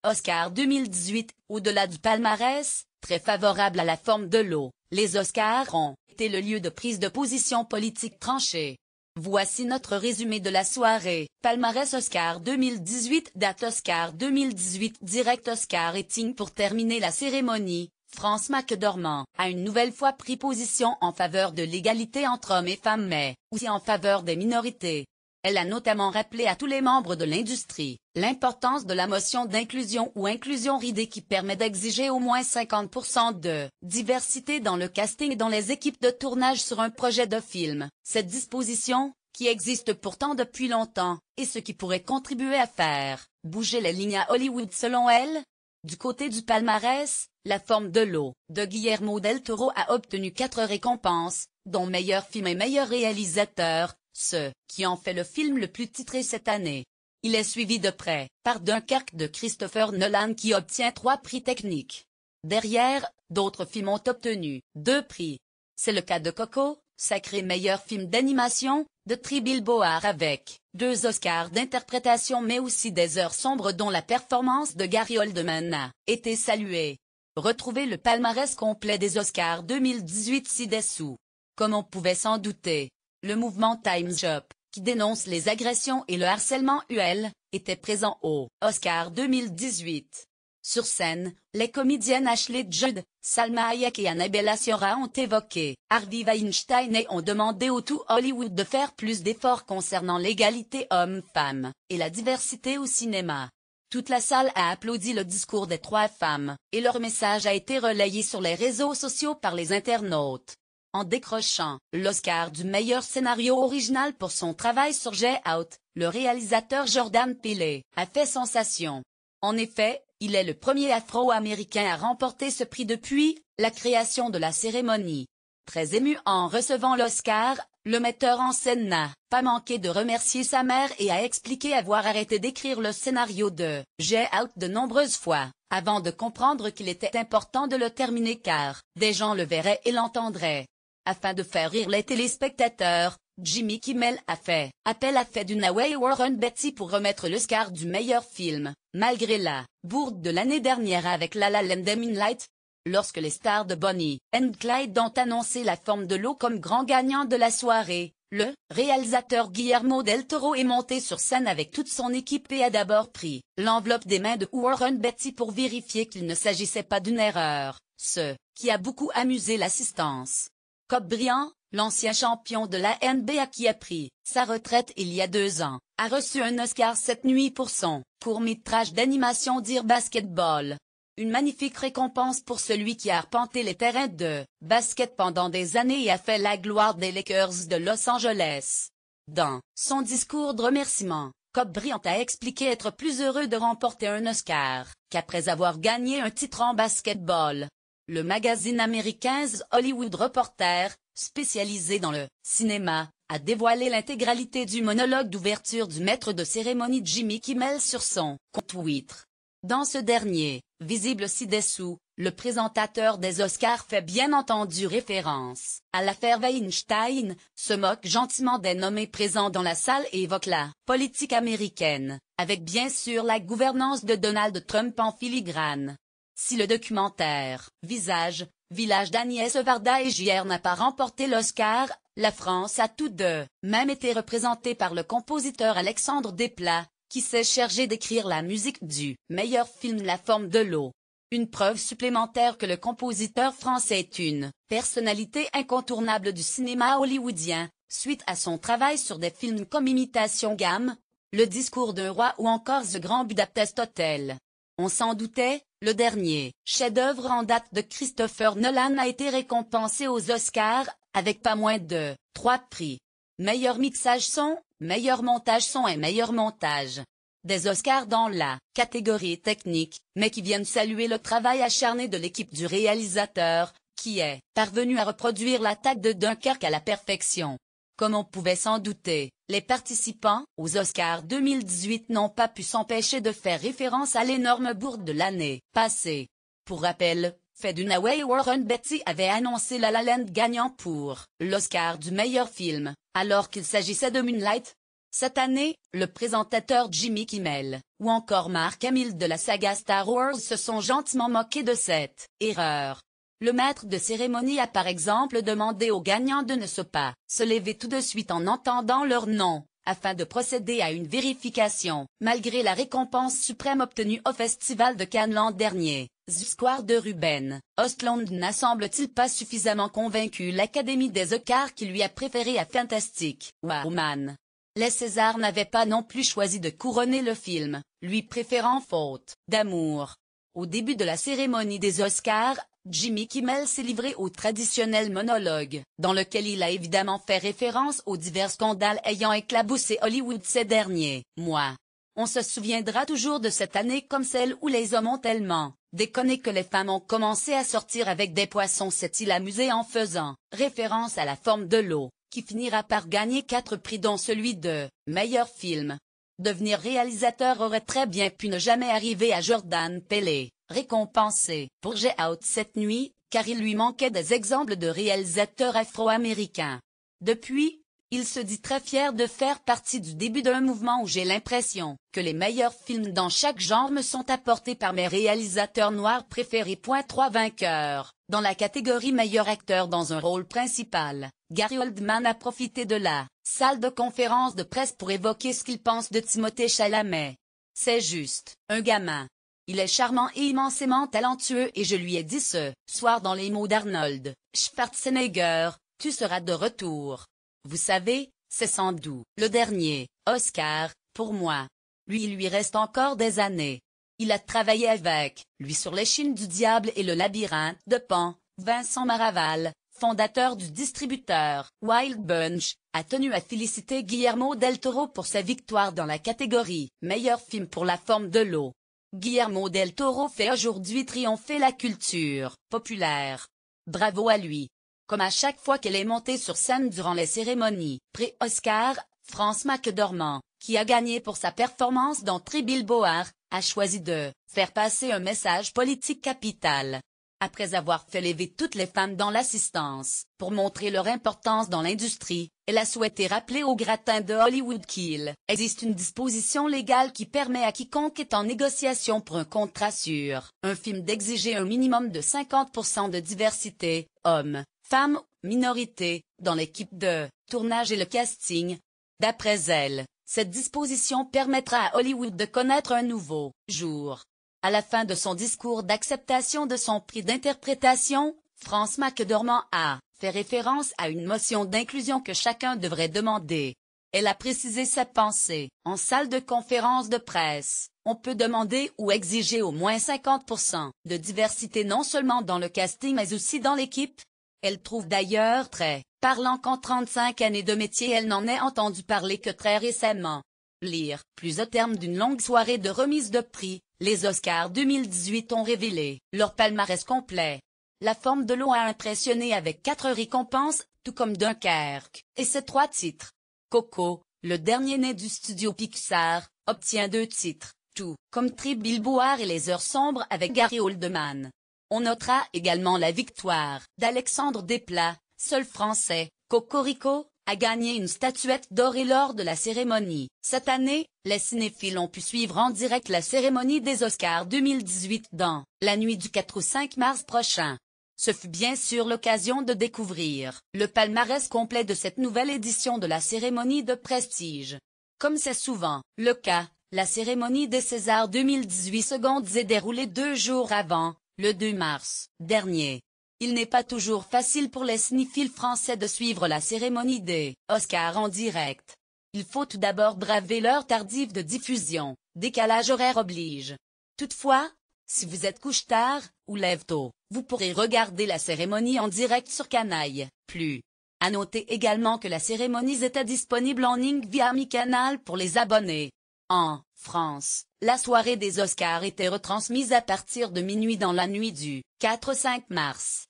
Oscar 2018, au-delà du palmarès, très favorable à la forme de l'eau, les Oscars ont été le lieu de prise de position politique tranchée. Voici notre résumé de la soirée. Palmarès Oscar 2018, date Oscar 2018, direct Oscar rating. Pour terminer la cérémonie, France McDormand a une nouvelle fois pris position en faveur de l'égalité entre hommes et femmes, mais aussi en faveur des minorités. Elle a notamment rappelé à tous les membres de l'industrie l'importance de la motion d'inclusion ou inclusion RIDE qui permet d'exiger au moins 50% de diversité dans le casting et dans les équipes de tournage sur un projet de film. Cette disposition, qui existe pourtant depuis longtemps, est ce qui pourrait contribuer à faire bouger les lignes à Hollywood selon elle. Du côté du palmarès, La forme de l'eau, de Guillermo del Toro a obtenu 4 récompenses, dont meilleur film et meilleur réalisateur, ce qui en fait le film le plus titré cette année. Il est suivi de près par Dunkerque de Christopher Nolan qui obtient 3 prix techniques. Derrière, d'autres films ont obtenu 2 prix. C'est le cas de Coco, sacré meilleur film d'animation, de Three Billboards avec 2 Oscars d'interprétation mais aussi des heures sombres dont la performance de Gary Oldman a été saluée. Retrouvez le palmarès complet des Oscars 2018 ci-dessous. Comme on pouvait s'en douter, le mouvement Time's Up, qui dénonce les agressions et le harcèlement UL, était présent au Oscar 2018. Sur scène, les comédiennes Ashley Judd, Salma Hayek et Annabella Sciorra ont évoqué Harvey Weinstein et ont demandé au tout Hollywood de faire plus d'efforts concernant l'égalité hommes-femmes et la diversité au cinéma. Toute la salle a applaudi le discours des 3 femmes, et leur message a été relayé sur les réseaux sociaux par les internautes. En décrochant l'Oscar du meilleur scénario original pour son travail sur Get Out, le réalisateur Jordan Peele a fait sensation. En effet, il est le premier Afro-Américain à remporter ce prix depuis la création de la cérémonie. Très ému en recevant l'Oscar, le metteur en scène n'a pas manqué de remercier sa mère et a expliqué avoir arrêté d'écrire le scénario de Get Out de nombreuses fois, avant de comprendre qu'il était important de le terminer car des gens le verraient et l'entendraient. Afin de faire rire les téléspectateurs, Jimmy Kimmel a fait appel à Faye Dunaway et Warren Beatty pour remettre l'Oscar du meilleur film, malgré la bourde de l'année dernière avec La La Land et Moonlight. Lorsque les stars de Bonnie and Clyde ont annoncé La forme de l'eau comme grand gagnant de la soirée, le réalisateur Guillermo del Toro est monté sur scène avec toute son équipe et a d'abord pris l'enveloppe des mains de Warren Beatty pour vérifier qu'il ne s'agissait pas d'une erreur, ce qui a beaucoup amusé l'assistance. Kobe Bryant, l'ancien champion de la NBA qui a pris sa retraite il y a 2 ans, a reçu un Oscar cette nuit pour son court-métrage d'animation Dear Basketball. Une magnifique récompense pour celui qui a arpenté les terrains de basket pendant des années et a fait la gloire des Lakers de Los Angeles. Dans son discours de remerciement, Kobe Bryant a expliqué être plus heureux de remporter un Oscar qu'après avoir gagné un titre en basketball. Le magazine américain The Hollywood Reporter, spécialisé dans le cinéma, a dévoilé l'intégralité du monologue d'ouverture du maître de cérémonie Jimmy Kimmel sur son compte Twitter. Dans ce dernier, visible ci-dessous, le présentateur des Oscars fait bien entendu référence à l'affaire Weinstein, se moque gentiment des nommés présents dans la salle et évoque la politique américaine, avec bien sûr la gouvernance de Donald Trump en filigrane. Si le documentaire Village d'Agnès Varda et JR n'a pas remporté l'Oscar, la France a tout de même été représentée par le compositeur Alexandre Desplat, qui s'est chargé d'écrire la musique du meilleur film La forme de l'eau. Une preuve supplémentaire que le compositeur français est une personnalité incontournable du cinéma hollywoodien, suite à son travail sur des films comme Imitation Game, Le discours d'un roi ou encore The Grand Budapest Hotel. On s'en doutait, le dernier chef-d'œuvre en date de Christopher Nolan a été récompensé aux Oscars, avec pas moins de 3 prix. Meilleur mixage son, meilleur montage son et meilleur montage. Des Oscars dans la catégorie technique, mais qui viennent saluer le travail acharné de l'équipe du réalisateur, qui est parvenu à reproduire l'attaque de Dunkerque à la perfection. Comme on pouvait s'en douter, les participants aux Oscars 2018 n'ont pas pu s'empêcher de faire référence à l'énorme bourde de l'année passée. Pour rappel, Faye Dunaway et Warren Beatty avaient annoncé La La Land gagnant pour l'Oscar du meilleur film, alors qu'il s'agissait de Moonlight. Cette année, le présentateur Jimmy Kimmel, ou encore Mark Hamill de la saga Star Wars se sont gentiment moqués de cette erreur. Le maître de cérémonie a par exemple demandé aux gagnants de ne pas se lever tout de suite en entendant leur nom, afin de procéder à une vérification, malgré la récompense suprême obtenue au Festival de Cannes l'an dernier. Square de Ruben Östlund n'a semble-t-il pas suffisamment convaincu l'Académie des Oscars qui lui a préféré à Fantastic Woman. Les Césars n'avaient pas non plus choisi de couronner le film, lui préférant Faute d'amour. Au début de la cérémonie des Oscars, Jimmy Kimmel s'est livré au traditionnel monologue, dans lequel il a évidemment fait référence aux divers scandales ayant éclaboussé Hollywood ces derniers mois. On se souviendra toujours de cette année comme celle où les hommes ont tellement déconné que les femmes ont commencé à sortir avec des poissons, s'est-il amusé en faisant référence à La forme de l'eau, qui finira par gagner 4 prix dont celui de meilleur film. Devenir réalisateur aurait très bien pu ne jamais arriver à Jordan Peele, récompensé pour Get Out cette nuit, car il lui manquait des exemples de réalisateurs afro-américains. Depuis, il se dit très fier de faire partie du début d'un mouvement où j'ai l'impression que les meilleurs films dans chaque genre me sont apportés par mes réalisateurs noirs préférés. 3 vainqueurs. Dans la catégorie meilleur acteur dans un rôle principal, Gary Oldman a profité de la salle de conférence de presse pour évoquer ce qu'il pense de Timothée Chalamet. C'est juste un gamin. Il est charmant et immensément talentueux et je lui ai dit ce soir dans les mots d'Arnold Schwarzenegger, tu seras de retour. Vous savez, c'est sans doute le dernier Oscar pour moi. Il lui reste encore des années. Il a travaillé avec lui sur L'échine du diable et Le labyrinthe de Pan. Vincent Maraval, fondateur du distributeur Wild Bunch, a tenu à féliciter Guillermo del Toro pour sa victoire dans la catégorie meilleur film pour La forme de l'eau. Guillermo del Toro fait aujourd'hui triompher la culture populaire. Bravo à lui. Comme à chaque fois qu'elle est montée sur scène durant les cérémonies pré-Oscar, France McDormand, qui a gagné pour sa performance dans Three Billboards, a choisi de faire passer un message politique capital. Après avoir fait lever toutes les femmes dans l'assistance, pour montrer leur importance dans l'industrie, elle a souhaité rappeler au gratin de Hollywood qu'il existe une disposition légale qui permet à quiconque est en négociation pour un contrat sur un film d'exiger un minimum de 50% de diversité, hommes, femmes, minorités, dans l'équipe de tournage et le casting. D'après elle, cette disposition permettra à Hollywood de connaître un nouveau jour. À la fin de son discours d'acceptation de son prix d'interprétation, France McDormand a fait référence à une motion d'inclusion que chacun devrait demander. Elle a précisé sa pensée. En salle de conférence de presse, on peut demander ou exiger au moins 50% de diversité non seulement dans le casting mais aussi dans l'équipe. Elle trouve d'ailleurs très parlant qu'en 35 années de métier elle n'en ait entendu parler que très récemment. Lire. Plus au terme d'une longue soirée de remise de prix, les Oscars 2018 ont révélé leur palmarès complet. La forme de l'eau a impressionné avec 4 récompenses, tout comme Dunkerque, et ses 3 titres. Coco, le dernier né du studio Pixar, obtient 2 titres, tout comme Three Billboards et Les heures sombres avec Gary Oldman. On notera également la victoire d'Alexandre Desplat, seul français, Cocorico, a gagné une statuette dorée lors de la cérémonie. Cette année, les cinéphiles ont pu suivre en direct la cérémonie des Oscars 2018 dans la nuit du 4 au 5 mars prochain. Ce fut bien sûr l'occasion de découvrir le palmarès complet de cette nouvelle édition de la cérémonie de prestige. Comme c'est souvent le cas, la cérémonie des Césars 2018 s'est déroulée 2 jours avant, le 2 mars dernier. Il n'est pas toujours facile pour les cinéphiles français de suivre la cérémonie des Oscars en direct. Il faut tout d'abord braver l'heure tardive de diffusion, décalage horaire oblige. Toutefois, si vous êtes couche-tard ou lève-tôt, vous pourrez regarder la cérémonie en direct sur Canal+. À noter également que la cérémonie était disponible en ligne via MiCanal pour les abonnés. En France, la soirée des Oscars était retransmise à partir de minuit dans la nuit du 4 au 5 mars.